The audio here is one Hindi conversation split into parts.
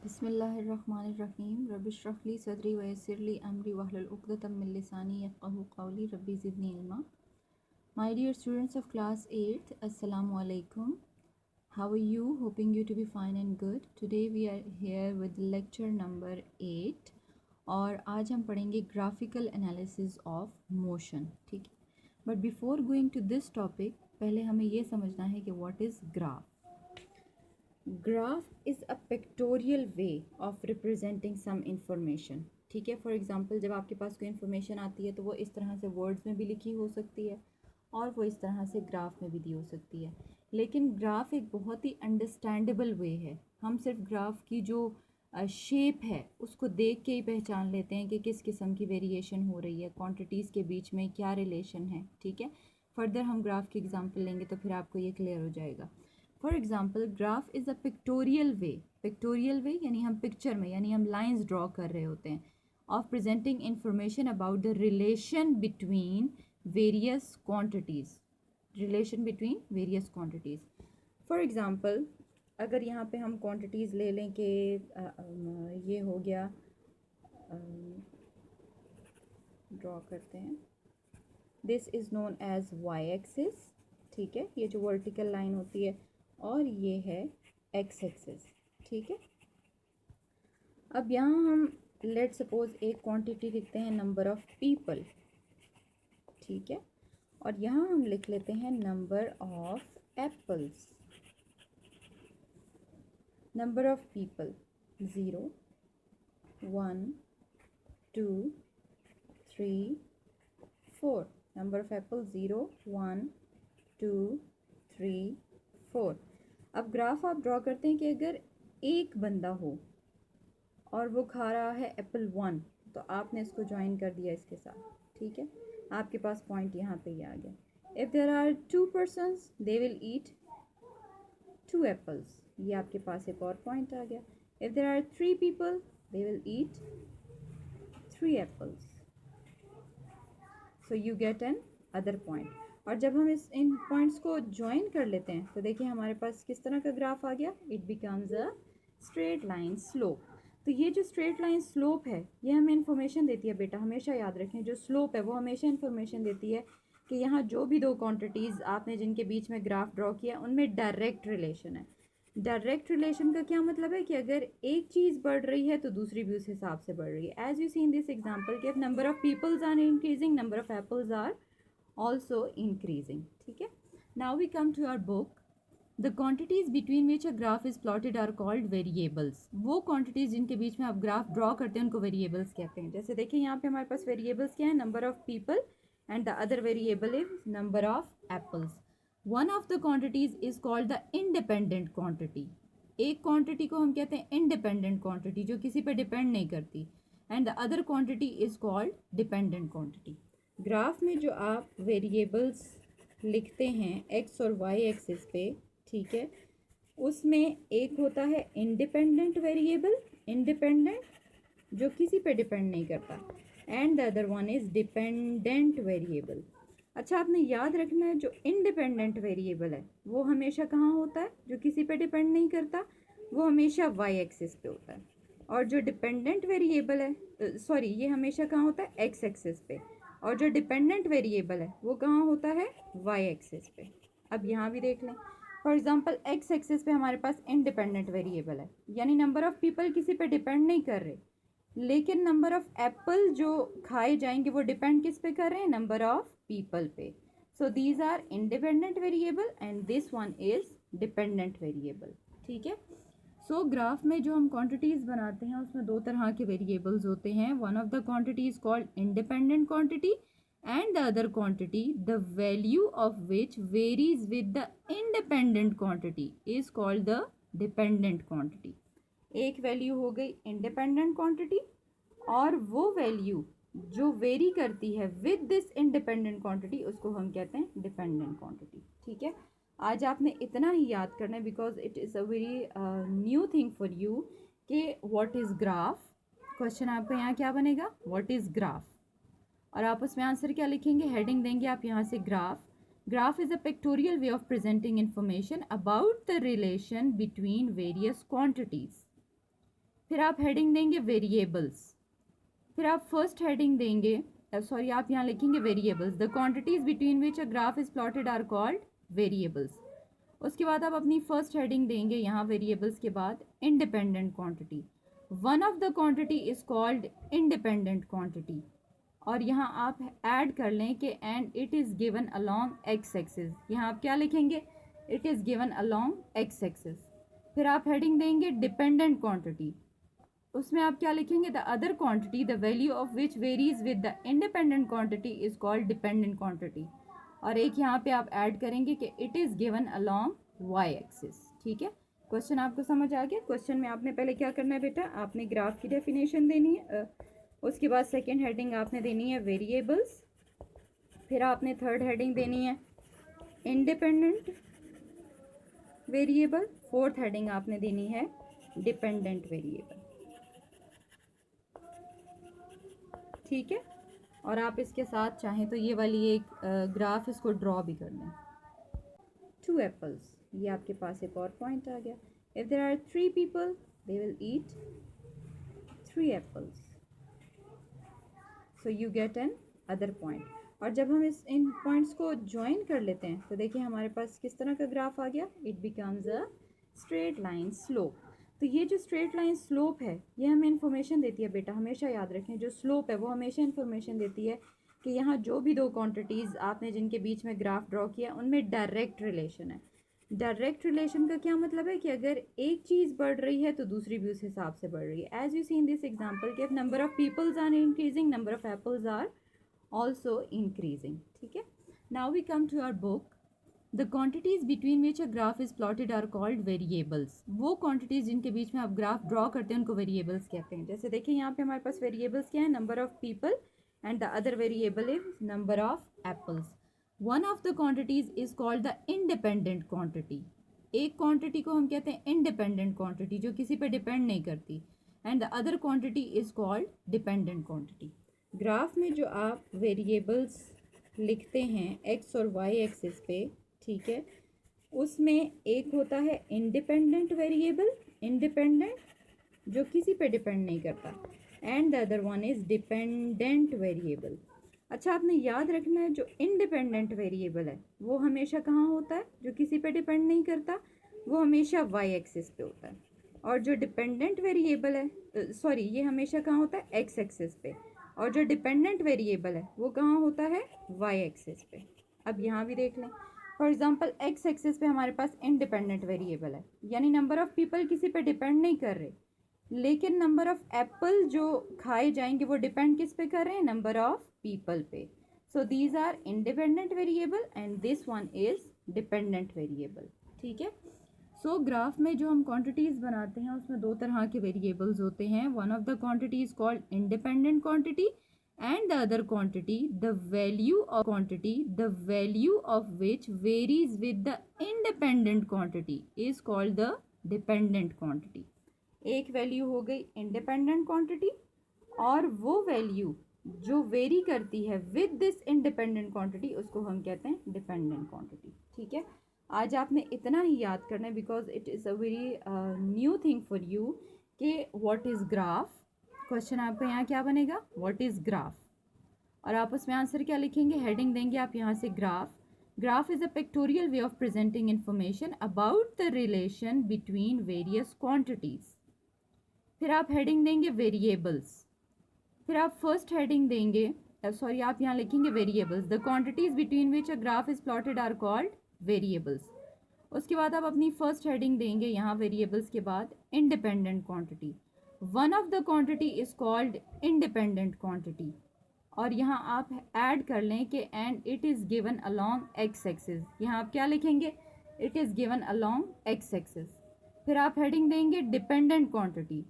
बिस्मिल्लाहिर्रहमानिर्रहीम रबिश्रहली सदरी वयस्सिरली अमरी वहलुल उक़दतम मिन लिसानी यफ़क़हू क़ौली रब्बी ज़िदनी इल्मा. My dear students of class 8th, Assalamu alaikum. How are you? Hoping you to be fine and good. Today we are here with lecture number 8 और आज हम पढ़ेंगे graphical analysis of motion. ठीक है, but before going to this topic पहले हमें ये समझना है कि what is graph. Graph is a pictorial way of representing some information. ठीक है, फॉर एग्ज़ाम्पल जब आपके पास कोई इन्फॉर्मेशन आती है तो वो इस तरह से वर्ड्स में भी लिखी हो सकती है और वो इस तरह से ग्राफ में भी दी हो सकती है. लेकिन ग्राफ एक बहुत ही अंडरस्टैंडेबल वे है. हम सिर्फ ग्राफ की जो शेप है उसको देख के ही पहचान लेते हैं कि किस किस्म की वेरिएशन हो रही है, क्वांटिटीज़ के बीच में क्या रिलेशन है. ठीक है, फर्दर हम ग्राफ की एग्जांपल लेंगे तो फिर आपको ये क्लियर हो जाएगा. For example graph is a pictorial way यानी हम पिक्चर में यानी हम लाइंस ड्रॉ कर रहे होते हैं of presenting information about the relation between various quantities. For example अगर यहाँ पे हम क्वांटिटीज़ ले लें कि ये हो गया, ड्रॉ करते हैं, this is known as Y axis. ठीक है, ये जो वर्टिकल लाइन होती है और ये है एक्स एक्सिस. ठीक है, अब यहाँ हम लेट सपोज एक क्वांटिटी लिखते हैं नंबर ऑफ पीपल. ठीक है, और यहाँ हम लिख लेते हैं number of apples. Number of people 0 1 2 3 4. Number of Apple 0 1 2 3 4. अब ग्राफ आप ड्रॉ करते हैं कि अगर एक बंदा हो और वो खा रहा है एप्पल 1 तो आपने इसको ज्वाइन कर दिया इसके साथ. ठीक है, आपके पास पॉइंट यहाँ पे ही आ गया. If there are 2 persons they will eat 2 apples. ये आपके पास एक और पॉइंट आ गया. If there are 3 people they will eat 3 apples. So you get another point. और जब हम इन पॉइंट्स को ज्वाइन कर लेते हैं तो देखिए हमारे पास किस तरह का ग्राफ आ गया. It becomes a straight line slope. तो ये जो स्ट्रेट लाइन स्लोप है ये हमें इन्फॉर्मेशन देती है. बेटा हमेशा याद रखें, जो स्लोप है वो हमेशा इन्फॉर्मेशन देती है कि यहाँ जो भी दो क्वांटिटीज़ आपने जिनके बीच में ग्राफ ड्रॉ किया उनमें डायरेक्ट रिलेशन है. डायरेक्ट रिलेशन का क्या मतलब है कि अगर एक चीज़ बढ़ रही है तो दूसरी भी उस हिसाब से बढ़ रही है. As you see in this example कि number of peoples are increasing, number of apples are also increasing. ठीक है, now we come to our book. The quantities between which a graph is plotted are called variables. वो quantities जिनके बीच में आप ग्राफ ड्रॉ करते हैं उनको variables कहते हैं. जैसे देखिए यहाँ पे हमारे पास variables क्या है, number of people and the other variable is number of apples. One of the quantities is called the independent quantity. एक quantity को हम कहते हैं independent quantity जो किसी पे depend नहीं करती, and the other quantity is called dependent quantity. Graph में जो आप वेरिएबल्स लिखते हैं एक्स और वाई एक्सिस पे, ठीक है, उसमें एक होता है इंडिपेंडेंट वेरिएबल, इंडिपेंडेंट जो किसी पे डिपेंड नहीं करता, and the other one is dependent variable. अच्छा, आपने याद रखना है जो इंडिपेंडेंट वेरिएबल है वो हमेशा कहाँ होता है, जो किसी पे डिपेंड नहीं करता वो हमेशा वाई एक्सिस पे होता है. और जो डिपेंडेंट वेरिएबल है सॉरी ये हमेशा कहाँ होता है, एक्स एक्सिस पे. और जो डिपेंडेंट वेरिएबल है वो कहाँ होता है, वाई एक्सिस पे. अब यहाँ भी देख लें, फॉर एग्जांपल एक्स एक्सिस पे हमारे पास इंडिपेंडेंट वेरिएबल है यानी नंबर ऑफ़ पीपल किसी पे डिपेंड नहीं कर रहे, लेकिन नंबर ऑफ़ एप्पल जो खाए जाएंगे वो डिपेंड किस पे कर रहे हैं, नंबर ऑफ़ पीपल पे. So these are independent variable and this one is dependent variable. ठीक है, सो ग्राफ में जो हम क्वांटिटीज़ बनाते हैं उसमें दो तरह के वेरिएबल्स होते हैं. One of the quantity is called independent quantity and the other quantity the value of which varies with the independent quantity is called the dependent quantity. एक वैल्यू हो गई इंडिपेंडेंट क्वांटिटी और वो वैल्यू जो वेरी करती है विद दिस इंडिपेंडेंट क्वांटिटी उसको हम कहते हैं डिपेंडेंट क्वांटिटी. ठीक है, आज आपने इतना ही याद करना है because it is a very new thing for you कि व्हाट इज़ ग्राफ. क्वेश्चन आपका यहाँ क्या बनेगा, व्हाट इज़ ग्राफ, और आप उसमें आंसर क्या लिखेंगे, हेडिंग देंगे आप यहाँ से graph. Graph is a pictorial way of presenting information about the relation between various quantities. फिर आप हेडिंग देंगे वेरिएबल्स, फिर आप फर्स्ट हेडिंग देंगे, सॉरी आप यहाँ लिखेंगे variables, the quantities between which a graph is plotted are called variables. उसके बाद आप अपनी फर्स्ट हेडिंग देंगे यहाँ वेरिएबल्स के बाद independent quantity, one of the quantity is called independent quantity. और यहाँ आप ऐड कर लें कि and it is given along x axis, यहाँ आप क्या लिखेंगे, it is given along x axis. फिर आप हेडिंग देंगे डिपेंडेंट क्वांटिटी, उसमें आप क्या लिखेंगे, the other quantity the value of which varies with the independent quantity is called dependent quantity. और एक यहाँ पे आप ऐड करेंगे कि it is given along Y axis. ठीक है, क्वेश्चन आपको समझ आ गया। क्वेश्चन में आपने पहले क्या करना है बेटा, आपने ग्राफ की डेफिनेशन देनी है, उसके बाद सेकेंड हेडिंग आपने देनी है वेरिएबल्स, फिर आपने थर्ड हेडिंग देनी है इंडिपेंडेंट वेरिएबल, फोर्थ हेडिंग आपने देनी है डिपेंडेंट वेरिएबल। ठीक है, और आप इसके साथ चाहें तो ये वाली एक ग्राफ इसको ड्रॉ भी कर लें। 2 एप्पल्स, ये आपके पास एक और पॉइंट आ गया। If there are 3 people they will eat 3 apples, so you get another point. और जब हम इन पॉइंट्स को ज्वाइन कर लेते हैं तो देखिए हमारे पास किस तरह का ग्राफ आ गया, it becomes a straight line slope. तो ये जो स्ट्रेट लाइन स्लोप है ये हमें इन्फॉर्मेशन देती है बेटा, हमेशा याद रखें, जो स्लोप है वो हमेशा इन्फॉर्मेशन देती है कि यहाँ जो भी दो क्वांटिटीज़ आपने जिनके बीच में ग्राफ ड्रॉ किया उनमें डायरेक्ट रिलेशन है। डायरेक्ट रिलेशन का क्या मतलब है कि अगर एक चीज़ बढ़ रही है तो दूसरी भी उस हिसाब से बढ़ रही है। As you see in this example, कि number of peoples are increasing, number of apples are also increasing. ठीक है, now we come to our book. The quantities between which a graph is plotted are called variables. वो क्वांटिटीज़ जिनके बीच में आप ग्राफ ड्रॉ करते हैं उनको वेरिएबल्स कहते हैं। जैसे देखिए यहाँ पे हमारे पास वेरिएबल्स क्या है, number of people and the other variable is number of apples. One of the quantities is called the independent quantity. एक क्वांटिटी को हम कहते हैं इंडिपेंडेंट क्वांटिटी, जो किसी पे डिपेंड नहीं करती, and the other quantity is called dependent quantity. Graph में जो आप वेरिएबल्स लिखते हैं एक्स और वाई एक्सिस पे, ठीक है, उसमें एक होता है इंडिपेंडेंट वेरिएबल, इंडिपेंडेंट जो किसी पे डिपेंड नहीं करता, and the other one is dependent variable. अच्छा, आपने याद रखना है जो इंडिपेंडेंट वेरिएबल है वो हमेशा कहाँ होता है, जो किसी पे डिपेंड नहीं करता, वो हमेशा वाई एक्सिस पे होता है। और जो डिपेंडेंट वेरिएबल है, सॉरी, ये हमेशा कहाँ होता है, एक्स एक्सिस पे, और जो डिपेंडेंट वेरिएबल है वो कहाँ होता है, वाई एक्सिस पे। अब यहाँ भी देख लें, फॉर एग्जांपल एक्स एक्सिस पे हमारे पास इंडिपेंडेंट वेरिएबल है, यानी नंबर ऑफ पीपल किसी पे डिपेंड नहीं कर रहे, लेकिन नंबर ऑफ एप्पल जो खाए जाएंगे वो डिपेंड किस पे कर रहे हैं, नंबर ऑफ पीपल पे। So these are independent variable and this one is dependent variable. ठीक है, सो ग्राफ में जो हम क्वांटिटीज़ बनाते हैं उसमें दो तरह के वेरिएबल्स होते हैं। One of the quantity is called independent quantity and the other quantity the value of which varies with the independent quantity is called the dependent quantity। एक वैल्यू हो गई इंडिपेंडेंट क्वांटिटी, और वो वैल्यू जो वेरी करती है विद दिस इंडिपेंडेंट क्वांटिटी उसको हम कहते हैं डिपेंडेंट क्वांटिटी। ठीक है, आज आपने इतना ही याद करना है because it is a very new thing for you कि व्हाट इज़ ग्राफ। क्वेश्चन आपका यहाँ क्या बनेगा, व्हाट इज़ ग्राफ, और आप उसमें आंसर क्या लिखेंगे, हेडिंग देंगे आप यहाँ से graph. Graph is a pictorial way of presenting information about the relation between various quantities. फिर आप हेडिंग देंगे वेरिएबल्स, फिर आप फर्स्ट हेडिंग देंगे, सॉरी आप यहाँ लिखेंगे variables, the quantities between which a graph is plotted are called variables. उसके बाद आप अपनी फर्स्ट हेडिंग देंगे यहाँ वेरिएबल्स के बाद independent quantity, one of the quantity is called independent quantity. और यहाँ आप ऐड कर लें कि and it is given along x axis, यहाँ आप क्या लिखेंगे, it is given along x axis. फिर आप हेडिंग देंगे डिपेंडेंट क्वांटिटी,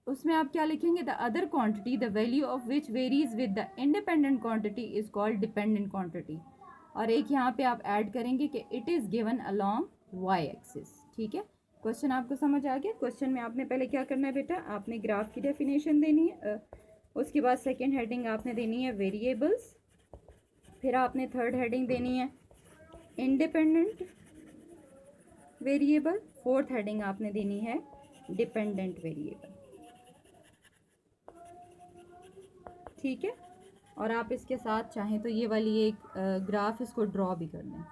उसमें आप क्या लिखेंगे, the other quantity the value of which varies with the independent quantity is called dependent quantity. और एक यहाँ पे आप ऐड करेंगे कि it is given along Y axis. ठीक है, क्वेश्चन आपको समझ आ गया। क्वेश्चन में आपने पहले क्या करना है बेटा, आपने ग्राफ की डेफिनेशन देनी है, उसके बाद सेकेंड हेडिंग आपने देनी है वेरिएबल्स, फिर आपने थर्ड हेडिंग देनी है इंडिपेंडेंट वेरिएबल, फोर्थ हेडिंग आपने देनी है डिपेंडेंट वेरिएबल। ठीक है। और आप इसके साथ चाहें तो ये वाली एक ग्राफ इसको ड्रॉ भी कर लें।